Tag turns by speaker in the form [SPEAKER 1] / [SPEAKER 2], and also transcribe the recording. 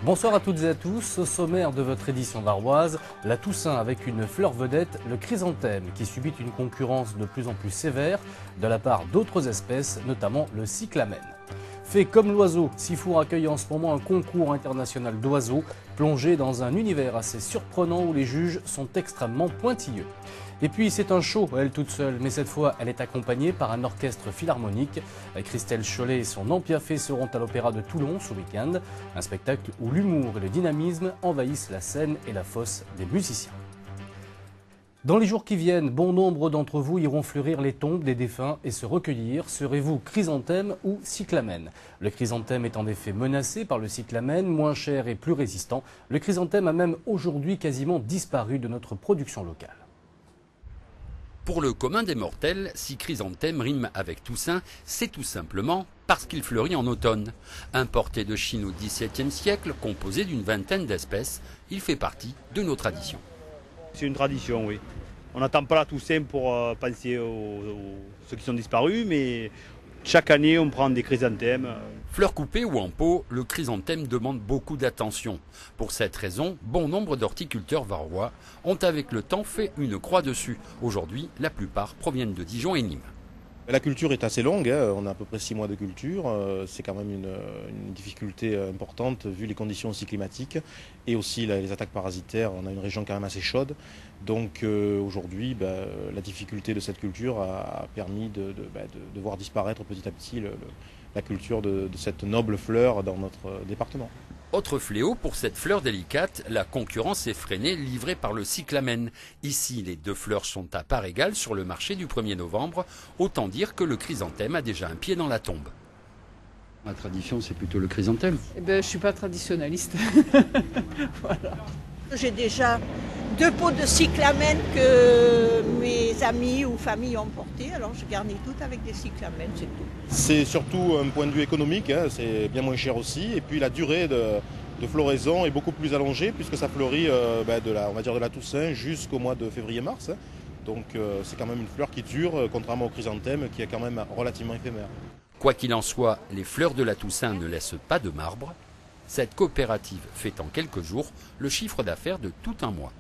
[SPEAKER 1] Bonsoir à toutes et à tous. Au sommaire de votre édition varoise, la Toussaint avec une fleur vedette, le chrysanthème, qui subit une concurrence de plus en plus sévère de la part d'autres espèces, notamment le cyclamen. Fait comme l'oiseau, Sifour accueille en ce moment un concours international d'oiseaux, plongé dans un univers assez surprenant où les juges sont extrêmement pointilleux. Et puis c'est un show, elle toute seule, mais cette fois elle est accompagnée par un orchestre philharmonique. Christelle Chollet et son Empiaffé seront à l'Opéra de Toulon ce week-end. Un spectacle où l'humour et le dynamisme envahissent la scène et la fosse des musiciens. Dans les jours qui viennent, bon nombre d'entre vous iront fleurir les tombes des défunts et se recueillir. Serez-vous chrysanthème ou cyclamen? Le chrysanthème est en effet menacé par le cyclamen, moins cher et plus résistant. Le chrysanthème a même aujourd'hui quasiment disparu de notre production locale.
[SPEAKER 2] Pour le commun des mortels, si chrysanthème rime avec Toussaint, c'est tout simplement parce qu'il fleurit en automne. Importé de Chine au XVIIe siècle, composé d'une vingtaine d'espèces, il fait partie de nos traditions.
[SPEAKER 3] C'est une tradition, oui. On n'attend pas la Toussaint pour penser aux ceux qui sont disparus, mais chaque année on prend des chrysanthèmes.
[SPEAKER 2] Fleurs coupées ou en pot, le chrysanthème demande beaucoup d'attention. Pour cette raison, bon nombre d'horticulteurs varois ont avec le temps fait une croix dessus. Aujourd'hui, la plupart proviennent de Dijon et Nîmes.
[SPEAKER 4] La culture est assez longue, hein. On a à peu près 6 mois de culture, c'est quand même une difficulté importante vu les conditions aussi climatiques et aussi les attaques parasitaires. On a une région quand même assez chaude, donc aujourd'hui la difficulté de cette culture a permis de voir disparaître petit à petit la culture de cette noble fleur dans notre département.
[SPEAKER 2] Autre fléau pour cette fleur délicate, la concurrence effrénée livrée par le cyclamen. Ici, les deux fleurs sont à part égale sur le marché du 1er novembre. Autant dire que le chrysanthème a déjà un pied dans la tombe.
[SPEAKER 5] La tradition, c'est plutôt le chrysanthème.
[SPEAKER 6] Eh ben, je ne suis pas traditionnaliste. Voilà.
[SPEAKER 7] J'ai déjà 2 pots de cyclamen que mes amis ou famille ont portés, alors je garnis tout avec des cyclamen, c'est tout.
[SPEAKER 4] C'est surtout un point de vue économique, hein, c'est bien moins cher aussi, et puis la durée de floraison est beaucoup plus allongée puisque ça fleurit on va dire de la Toussaint jusqu'au mois de février-mars. Hein. Donc c'est quand même une fleur qui dure, contrairement au chrysanthème qui est quand même relativement éphémère.
[SPEAKER 2] Quoi qu'il en soit, les fleurs de la Toussaint ne laissent pas de marbre. Cette coopérative fait en quelques jours le chiffre d'affaires de tout un mois.